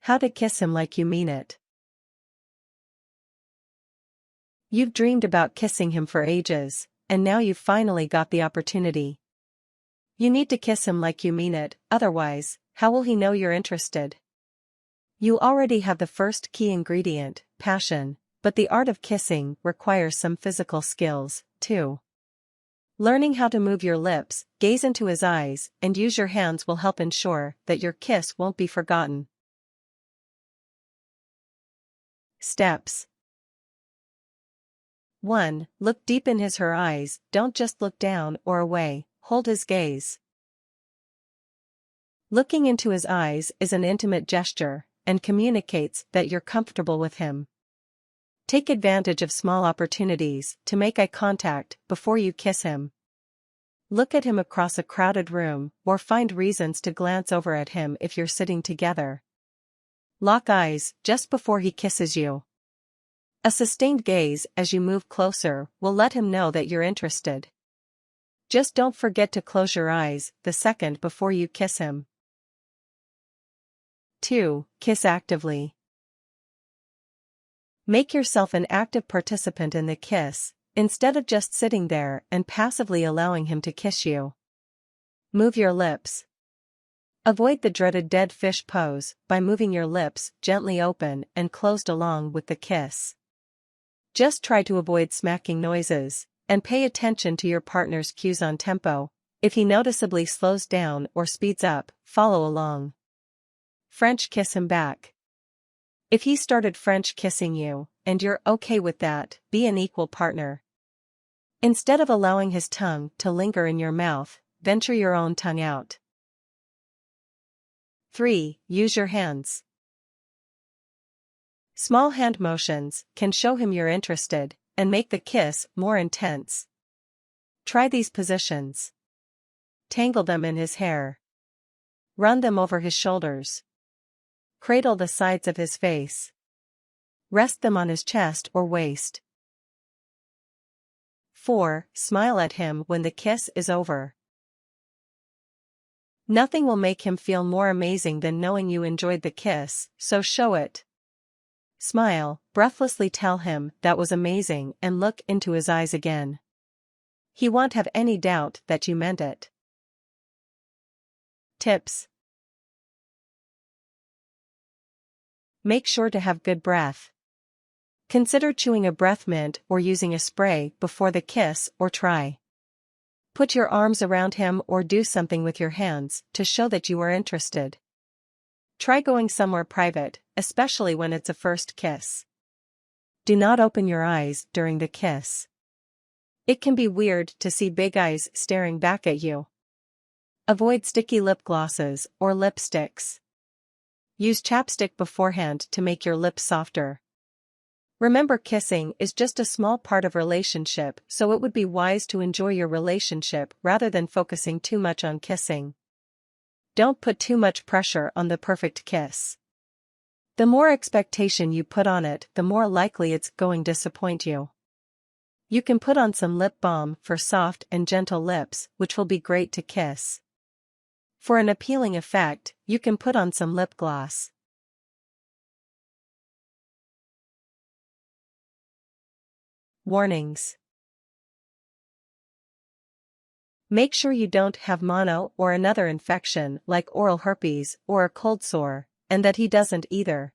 How to kiss him like you mean it. You've dreamed about kissing him for ages, and now you've finally got the opportunity. You need to kiss him like you mean it, otherwise, how will he know you're interested? You already have the first key ingredient, passion, but the art of kissing requires some physical skills, too. Learning how to move your lips, gaze into his eyes, and use your hands will help ensure that your kiss won't be forgotten. Steps. 1. Look deep in her eyes, don't just look down or away, hold his gaze. Looking into his eyes is an intimate gesture, and communicates that you're comfortable with him. Take advantage of small opportunities to make eye contact before you kiss him. Look at him across a crowded room, or find reasons to glance over at him if you're sitting together. Lock eyes just before he kisses you. A sustained gaze as you move closer will let him know that you're interested. Just don't forget to close your eyes the second before you kiss him. 2. Kiss actively. Make yourself an active participant in the kiss, instead of just sitting there and passively allowing him to kiss you. Move your lips. Avoid the dreaded dead fish pose by moving your lips gently open and closed along with the kiss. Just try to avoid smacking noises, and pay attention to your partner's cues on tempo. If he noticeably slows down or speeds up, follow along. French kiss him back. If he started French kissing you, and you're okay with that, be an equal partner. Instead of allowing his tongue to linger in your mouth, venture your own tongue out. 3. Use your hands. Small hand motions can show him you're interested, and make the kiss more intense. Try these positions. Tangle them in his hair. Run them over his shoulders. Cradle the sides of his face. Rest them on his chest or waist. 4. Smile at him when the kiss is over. Nothing will make him feel more amazing than knowing you enjoyed the kiss, so show it. Smile, breathlessly tell him that was amazing, and look into his eyes again. He won't have any doubt that you meant it. Tips. Make sure to have good breath. Consider chewing a breath mint or using a spray before the kiss, or try. Put your arms around him or do something with your hands to show that you are interested. Try going somewhere private, especially when it's a first kiss. Do not open your eyes during the kiss. It can be weird to see big eyes staring back at you. Avoid sticky lip glosses or lipsticks. Use chapstick beforehand to make your lips softer. Remember, kissing is just a small part of relationship, so it would be wise to enjoy your relationship rather than focusing too much on kissing. Don't put too much pressure on the perfect kiss. The more expectation you put on it, the more likely it's going to disappoint you. You can put on some lip balm for soft and gentle lips, which will be great to kiss. For an appealing effect, you can put on some lip gloss. Warnings. Make sure you don't have mono or another infection like oral herpes or a cold sore, and that he doesn't either.